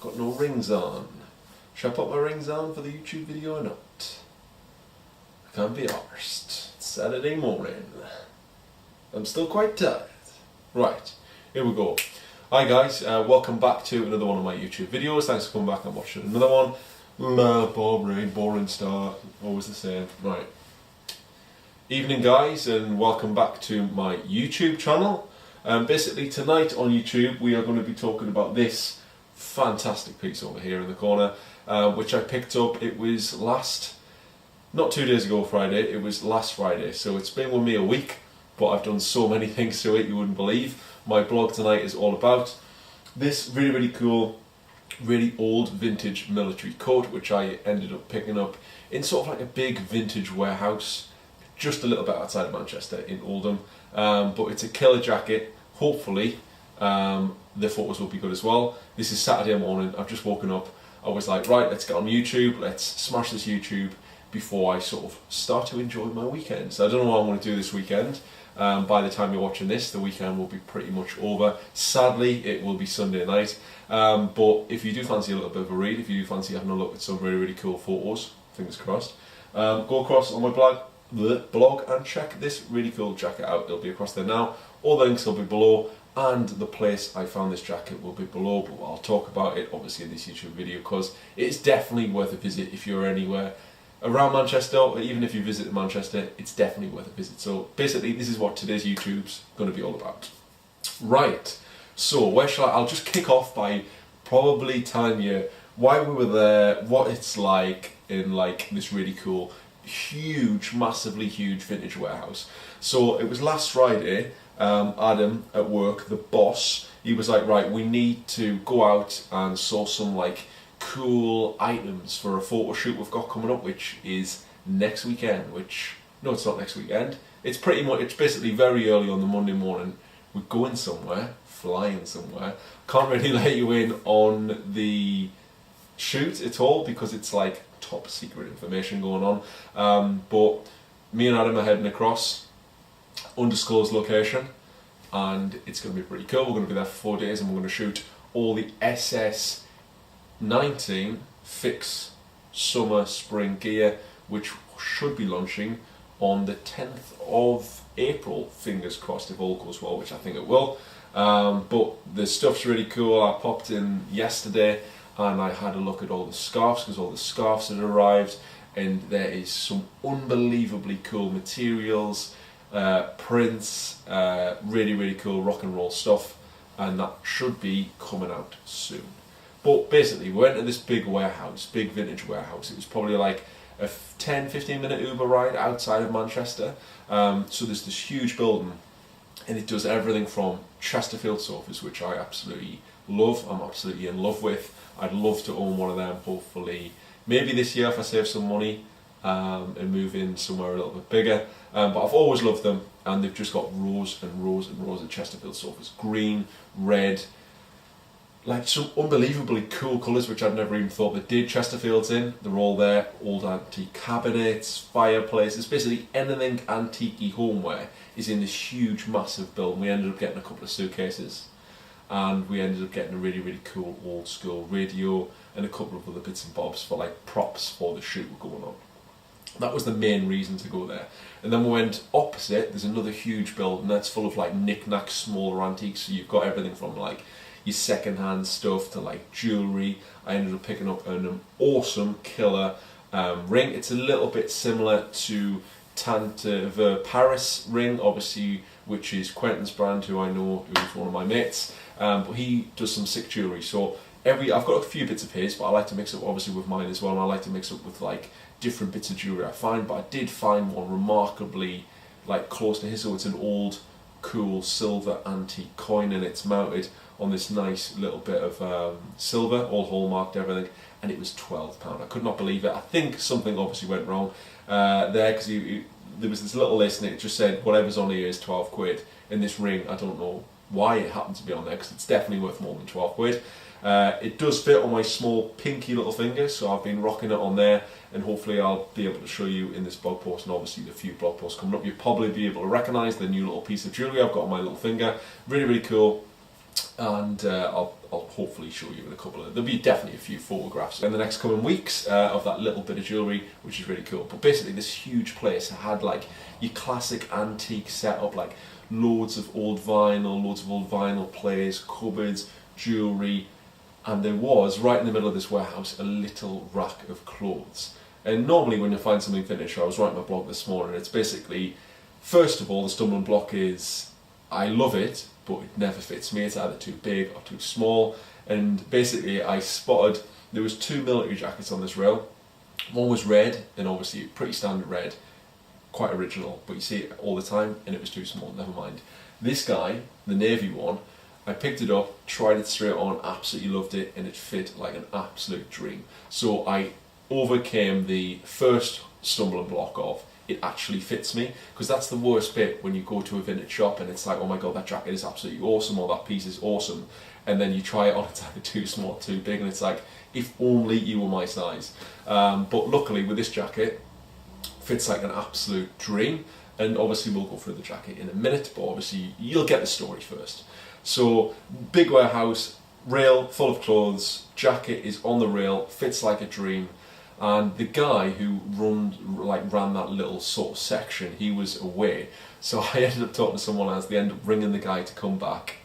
got no rings on. Should I put my rings on for the YouTube video or not? I can't be arsed. It's Saturday morning. I'm still quite tired. Right, here we go. Hi guys, welcome back to another one of my YouTube videos. Thanks for coming back and watching another one. Boring start, always the same. Right. Evening guys, and welcome back to my YouTube channel. Basically tonight on YouTube we are going to be talking about this fantastic piece over here in the corner, which I picked up. It was not 2 days ago Friday, it was last Friday, so it's been with me a week, but I've done so many things to it you wouldn't believe. My blog tonight is all about this really cool, really old vintage military coat, which I ended up picking up in sort of like a big vintage warehouse just a little bit outside of Manchester in Oldham. But it's a killer jacket. Hopefully the photos will be good as well. This is Saturday morning, I've just woken up. I was like, right, let's get on YouTube, let's smash this YouTube before I sort of start to enjoy my weekend. So I don't know what I'm going to do this weekend. By the time you're watching this, the weekend will be pretty much over. Sadly, it will be Sunday night. But if you do fancy a little bit of a read, if you do fancy having a look at some really cool photos, fingers crossed, go across on my blog and check this really cool jacket out. It'll be across there now. All the links will be below, and the place I found this jacket will be below, but I'll talk about it obviously in this YouTube video because it's definitely worth a visit if you're anywhere around Manchester, or even if you visit Manchester, it's definitely worth a visit. So basically this is what today's YouTube's going to be all about. Right, so where shall I'll just kick off by probably telling you why we were there, what it's like in like this really cool, huge, massively huge vintage warehouse. So it was last Friday, Adam at work, the boss, he was like, right, we need to go out and source some like cool items for a photo shoot we've got coming up, which is next weekend. No, it's not next weekend, it's basically very early on the Monday morning. We're going somewhere, flying somewhere. Can't really let you in on the shoot at all because it's like top secret information going on, but me and Adam are heading across, undisclosed location, and it's going to be pretty cool. We're going to be there for 4 days and we're going to shoot all the SS19 fix summer spring gear, which should be launching on the 10th of April, fingers crossed if all goes well, which I think it will. But the stuff's really cool. I popped in yesterday and I had a look at all the scarves because all the scarves had arrived, and there is some unbelievably cool materials, prints, really cool rock and roll stuff, and that should be coming out soon. But basically we went to this big warehouse, big vintage warehouse. It was probably like a 10-15 minute Uber ride outside of Manchester. So there's this huge building and it does everything from Chesterfield sofas, which I absolutely love, I'm absolutely in love with. I'd love to own one of them, hopefully maybe this year if I save some money and move in somewhere a little bit bigger. But I've always loved them, and they've just got rows and rows and rows of Chesterfield sofas, green, red, like some unbelievably cool colours which I'd never even thought they did Chesterfields in. They're all there, old antique cabinets, fireplaces, basically anything antique-y homeware is in this huge massive building. We ended up getting a couple of suitcases, and we ended up getting a really cool old school radio and a couple of other bits and bobs for like props for the shoot we're going on. That was the main reason to go there. And then we went opposite, there's another huge building that's full of like knick-knacks, smaller antiques, so you've got everything from like your second-hand stuff to like jewellery. I ended up picking up an awesome killer ring. It's a little bit similar to Tante Ver Paris ring, obviously, which is Quentin's brand, who I know, who's one of my mates, but he does some sick jewellery. So I've got a few bits of his, but I like to mix up obviously with mine as well, and I like to mix up with like different bits of jewellery I find. But I did find one remarkably like close to his, so it's an old cool silver antique coin, and it's mounted on this nice little bit of silver, all hallmarked, everything, and it was £12. I could not believe it. I think something obviously went wrong there, because there was this little list and it just said whatever's on here is 12 quid, and this ring, I don't know why it happened to be on there, because it's definitely worth more than 12 quid. It does fit on my small pinky little finger, so I've been rocking it on there, and hopefully I'll be able to show you in this blog post, and obviously the few blog posts coming up, you'll probably be able to recognise the new little piece of jewellery I've got on my little finger. Really cool. and I'll hopefully show you in a couple of, there'll be definitely a few photographs in the next coming weeks of that little bit of jewellery, which is really cool. But basically this huge place had like your classic antique setup, like loads of old vinyl players, cupboards, jewellery, and there was, right in the middle of this warehouse, a little rack of clothes. And normally when you find something finished, I was writing my blog this morning, it's basically, first of all, the stumbling block is, I love it, but it never fits me. It's either too big or too small. And basically I spotted, there was 2 military jackets on this rail. One was red, and obviously pretty standard red, quite original, but you see it all the time, and it was too small, never mind. This guy, the navy one, I picked it up, tried it straight on, absolutely loved it, and it fit like an absolute dream. So I overcame the first stumbling block of, it actually fits me, because that's the worst bit when you go to a vintage shop and it's like, oh my god, that jacket is absolutely awesome, or that piece is awesome, and then you try it on, it's either too small, too big, and it's like, if only you were my size. But luckily with this jacket, fits like an absolute dream, and obviously we'll go through the jacket in a minute, but obviously you'll get the story first. So, big warehouse, rail full of clothes, jacket is on the rail, fits like a dream, and the guy who ran that little sort of section, he was away, so I ended up talking to someone else. They ended up ringing the guy to come back,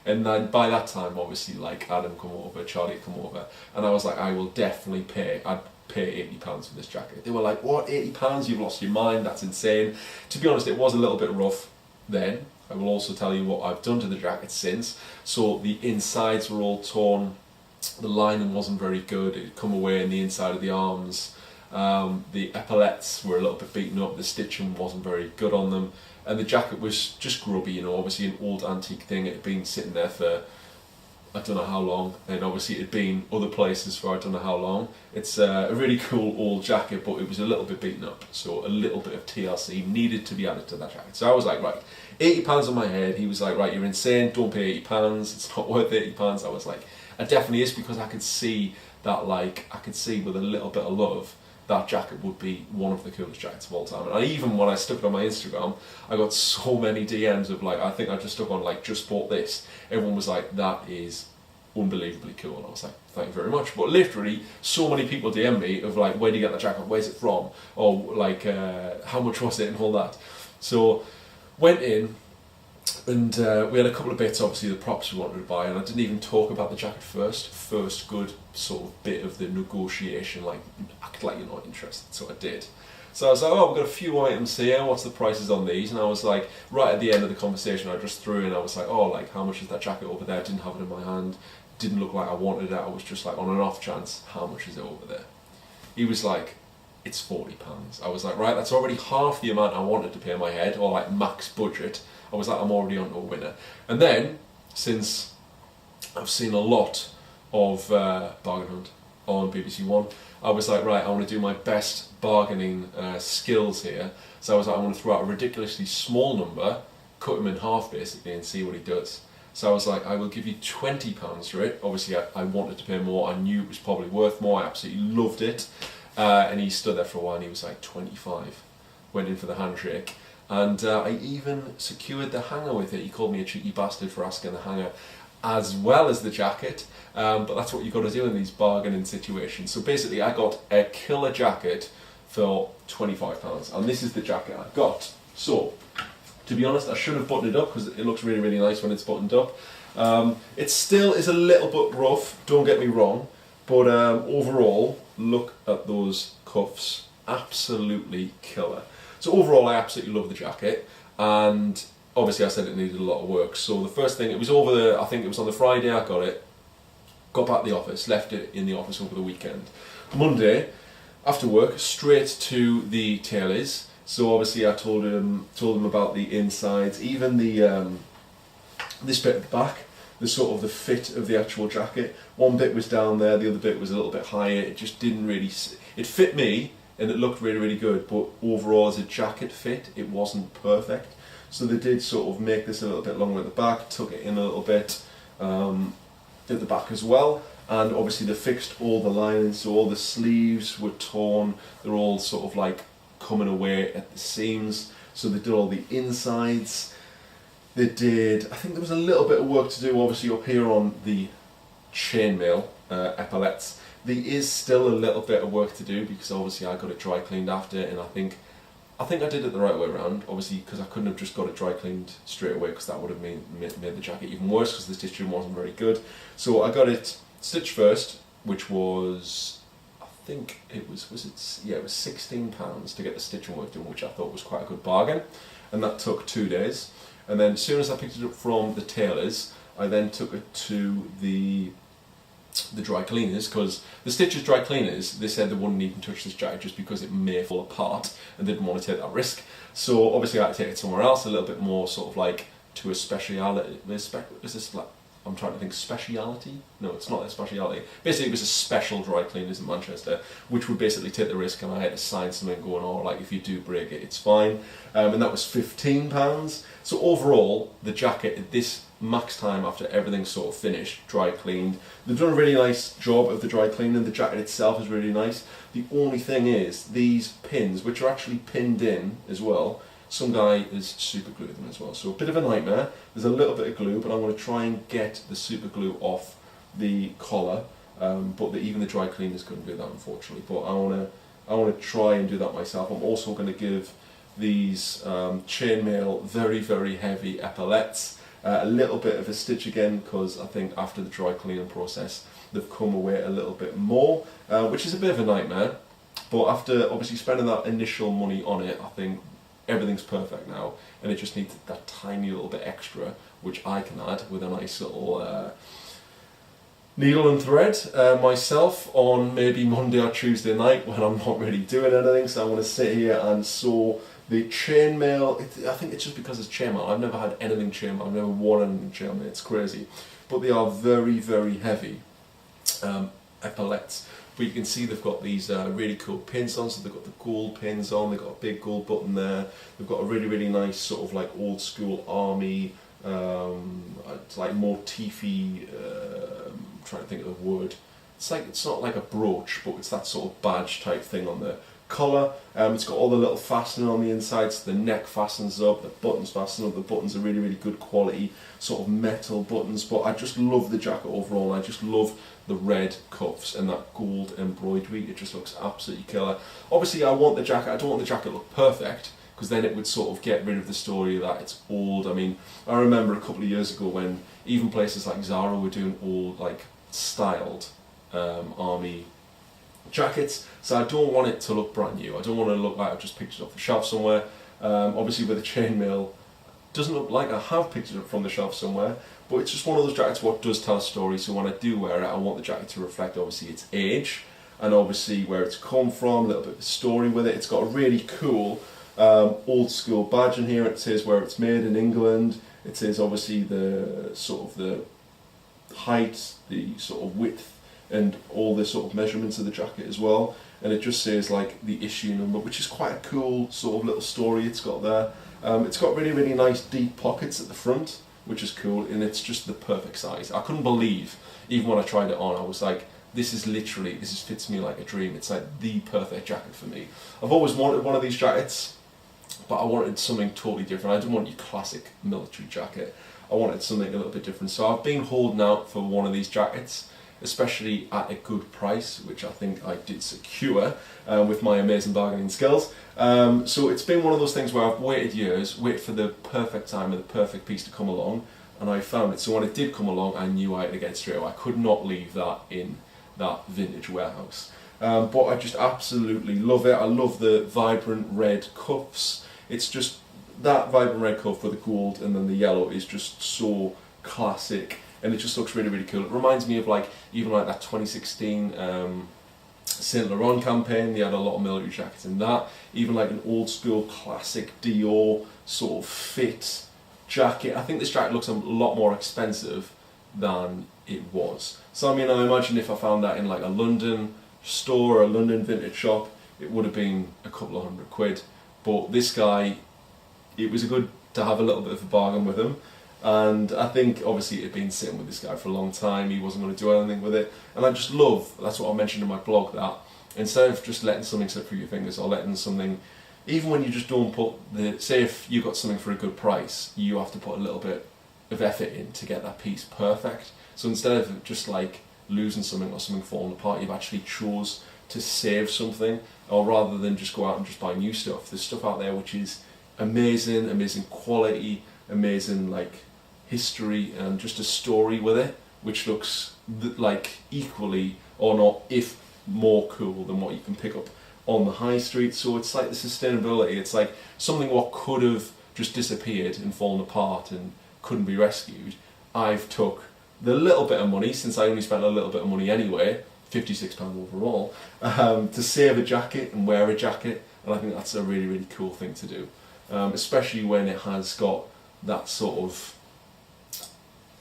and then by that time obviously like Adam come over, Charlie come over, and I was like, I will definitely pay, I'd pay £80 for this jacket. They were like, what, £80? You've lost your mind, that's insane. To be honest, it was a little bit rough then. I will also tell you what I've done to the jacket since. So the insides were all torn, the lining wasn't very good, it had come away in the inside of the arms, the epaulettes were a little bit beaten up, the stitching wasn't very good on them, and the jacket was just grubby, you know, obviously an old antique thing. It had been sitting there for I don't know how long, and obviously it had been other places for I don't know how long. It's a really cool old jacket, but it was a little bit beaten up, so a little bit of TLC needed to be added to that jacket. So I was like, right, £80 on my head. He was like, right, you're insane, don't pay £80, it's not worth £80. I was like, it definitely is, because I could see that, like, I could see with a little bit of love, that jacket would be one of the coolest jackets of all time. And even when I stuck it on my Instagram, I got so many DMs of like, I think I just stuck on like, just bought this. Everyone was like, that is unbelievably cool. And I was like, thank you very much. But literally, so many people DM me of like, where do you get the jacket? Where's it from? Or like, how much was it and all that. So went in, and we had a couple of bits, obviously the props we wanted to buy, and I didn't even talk about the jacket first. First good sort of bit of the negotiation, like act like you're not interested, so I did. So I was like, oh, we've got a few items here, what's the prices on these? And I was like, right at the end of the conversation, I just threw in, I was like, oh, like, how much is that jacket over there? I didn't have it in my hand, didn't look like I wanted it, I was just like, on an off chance, how much is it over there? He was like, it's £40. I was like, right, that's already half the amount I wanted to pay in my head, or like max budget. I was like, I'm already on to a winner. And then, since I've seen a lot of Bargain Hunt on BBC One, I was like, right, I want to do my best bargaining skills here. So I was like, I want to throw out a ridiculously small number, cut him in half basically, and see what he does. So I was like, I will give you £20 for it. Obviously I wanted to pay more, I knew it was probably worth more, I absolutely loved it. And he stood there for a while and he was like, 25. Went in for the handshake. And I even secured the hanger with it. He called me a cheeky bastard for asking the hanger as well as the jacket. But that's what you've got to do in these bargaining situations. So basically I got a killer jacket for £25. And this is the jacket I got. So, to be honest, I should have buttoned it up because it looks really, really nice when it's buttoned up. It still is a little bit rough, don't get me wrong. But overall, look at those cuffs. Absolutely killer. So overall, I absolutely love the jacket, and obviously I said it needed a lot of work. So the first thing, it was over the, I think it was on the Friday I got it, got back to the office, left it in the office over the weekend. Monday, after work, straight to the tailors. So obviously I told him about the insides, even the this bit at the back, the sort of the fit of the actual jacket. One bit was down there, the other bit was a little bit higher. It just didn't really, it fit me, and it looked really, really good, but overall as a jacket fit, it wasn't perfect. So they did sort of make this a little bit longer at the back, took it in a little bit at the back as well, and obviously they fixed all the linings, so all the sleeves were torn, they're all sort of like coming away at the seams, so they did all the insides. They did, I think there was a little bit of work to do obviously up here on the chainmail epaulets. There is still a little bit of work to do because obviously I got it dry cleaned after, and I think I did it the right way around, obviously, because I couldn't have just got it dry cleaned straight away, because that would have made the jacket even worse, because the stitching wasn't very good. So I got it stitched first, which was, I think it was £16 to get the stitching work done, which I thought was quite a good bargain, and that took 2 days. And then as soon as I picked it up from the tailors, I then took it to the dry cleaners, because the Stitchers dry cleaners, they said they wouldn't even touch this jacket just because it may fall apart, and didn't want to take that risk. So obviously I had to take it somewhere else, a little bit more sort of like to a speciality. Is this like, I'm trying to think, speciality? No, it's not a speciality. Basically it was a special dry cleaners in Manchester, which would basically take the risk, and I had to sign something going, oh, like if you do break it, it's fine. And that was £15. So overall, the jacket at this max time, after everything's sort of finished, dry cleaned, they've done a really nice job of the dry cleaning. The jacket itself is really nice. The only thing is, these pins, which are actually pinned in as well, some guy has super glued them as well, so a bit of a nightmare. There's a little bit of glue, but I'm going to try and get the super glue off the collar, but even the dry cleaners couldn't do that, unfortunately. But I want to try and do that myself. I'm also going to give these chainmail very, very heavy epaulets a little bit of a stitch again, because I think after the dry cleaning process they've come away a little bit more, which is a bit of a nightmare. But after obviously spending that initial money on it, I think everything's perfect now, and it just needs that tiny little bit extra, which I can add with a nice little needle and thread myself on maybe Monday or Tuesday night when I'm not really doing anything. So I want to sit here and sew the chainmail. I think it's just because it's chainmail. I've never had anything chainmail. I've never worn anything chainmail. It's crazy, but they are very, very heavy epaulets. But you can see they've got these really cool pins on, so they've got the gold pins on, they've got a big gold button there, they've got a really, really nice sort of like old school army, like motify, I'm trying to think of the word, it's not like a brooch, but it's that sort of badge type thing on the collar. It's got all the little fastening on the inside, so the neck fastens up, the buttons fasten up. The buttons are really, really good quality sort of metal buttons, but I just love the jacket overall. I just love the red cuffs and that gold embroidery. It just looks absolutely killer. Obviously I want the jacket, I don't want the jacket to look perfect, because then it would sort of get rid of the story that it's old. I mean, I remember a couple of years ago when even places like Zara were doing old, like styled army jackets, so I don't want it to look brand new. I don't want it to look like I've just picked it off the shelf somewhere. Obviously with the chainmail, doesn't look like I have picked it up from the shelf somewhere, but it's just one of those jackets what does tell a story. So when I do wear it, I want the jacket to reflect obviously its age, and obviously where it's come from, a little bit of a story with it. It's got a really cool old school badge in here. It says where it's made in England. It says obviously the sort of the height, the sort of width, and all the sort of measurements of the jacket as well. And it just says like the issue number, which is quite a cool sort of little story it's got there. It's got really, really nice deep pockets at the front, which is cool, and it's just the perfect size. I couldn't believe, even when I tried it on, I was like, this fits me like a dream. It's like the perfect jacket for me. I've always wanted one of these jackets, but I wanted something totally different. I didn't want your classic military jacket. I wanted something a little bit different. So I've been holding out for one of these jackets, especially at a good price, which I think I did secure with my amazing bargaining skills. So it's been one of those things where I've waited years, waited for the perfect time and the perfect piece to come along, and I found it. So when it did come along, I knew I had to get it straight away. I could not leave that in that vintage warehouse. But I just absolutely love it. I love the vibrant red cuffs. It's just that vibrant red cuff with the gold and then the yellow is just so classic. And it just looks really, really cool. It reminds me of like, even like that 2016 Saint Laurent campaign. They had a lot of military jackets in that. Even like an old school classic Dior sort of fit jacket. I think this jacket looks a lot more expensive than it was. So I mean, I imagine if I found that in like a London store or a London vintage shop, it would have been a couple of £100. But this guy, it was good to have a little bit of a bargain with him. And I think obviously it had been sitting with this guy for a long time, he wasn't going to do anything with it, and I just love, that's what I mentioned in my blog, that instead of just letting something slip through your fingers or letting something even when you just don't put say if you got something for a good price, you have to put a little bit of effort in to get that piece perfect. So instead of just like losing something or something falling apart, you've actually chose to save something, or rather than just go out and just buy new stuff, there's stuff out there which is amazing quality, amazing like history, and just a story with it, which looks like equally or not, if more cool than what you can pick up on the high street. So it's like the sustainability, it's like something what could have just disappeared and fallen apart and couldn't be rescued. I've took the little bit of money, since I only spent a little bit of money anyway, £56 overall, to save a jacket and wear a jacket, and I think that's a really cool thing to do, especially when it has got that sort of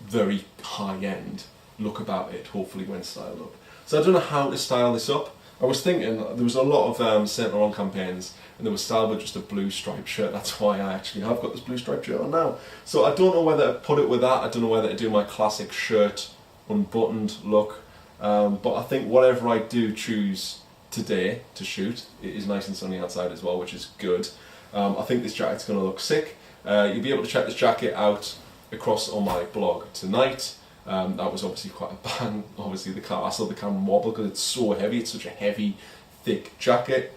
very high-end look about it, hopefully when styled up. So I don't know how to style this up. I was thinking, there was a lot of Saint Laurent campaigns and they were styled with just a blue striped shirt. That's why I actually have got this blue striped shirt on now. So I don't know whether to put it with that, I don't know whether to do my classic shirt unbuttoned look, but I think whatever I do choose today to shoot, it is nice and sunny outside as well, which is good. I think this jacket's going to look sick. You'll be able to check this jacket out across on my blog tonight. That was obviously quite a bang. Obviously I saw the camera wobble because it's so heavy, it's such a heavy, thick jacket,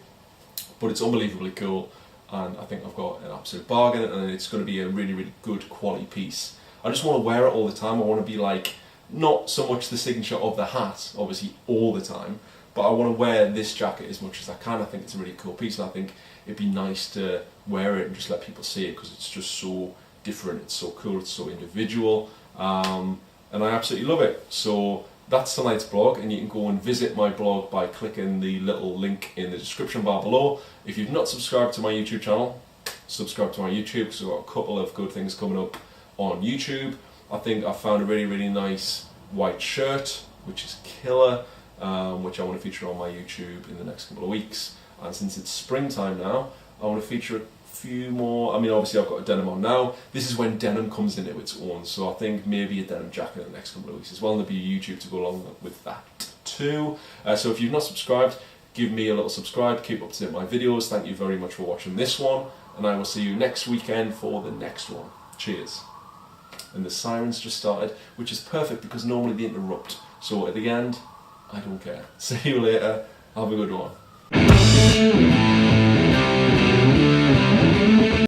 but it's unbelievably cool, and I think I've got an absolute bargain, and it's going to be a really good quality piece. I just want to wear it all the time. I want to be like, not so much the signature of the hat, obviously all the time, but I want to wear this jacket as much as I can. I think it's a really cool piece, and I think it'd be nice to wear it and just let people see it, because it's just so different, it's so cool, it's so individual, and I absolutely love it. So that's tonight's blog, and you can go and visit my blog by clicking the little link in the description bar below. If you've not subscribed to my YouTube channel, subscribe to my YouTube, because I've got a couple of good things coming up on YouTube. I think I found a really nice white shirt, which is killer, which I want to feature on my YouTube in the next couple of weeks. And since it's springtime now, I want to feature a few more. I mean, obviously I've got a denim on now. This is when denim comes into its own, so I think maybe a denim jacket in the next couple of weeks as well, and there'll be a YouTube to go along with that too. So if you've not subscribed, give me a little subscribe, keep up to date with my videos. Thank you very much for watching this one, and I will see you next weekend for the next one. Cheers. And the sirens just started, which is perfect because normally they interrupt. So at the end, I don't care. See you later. Have a good one.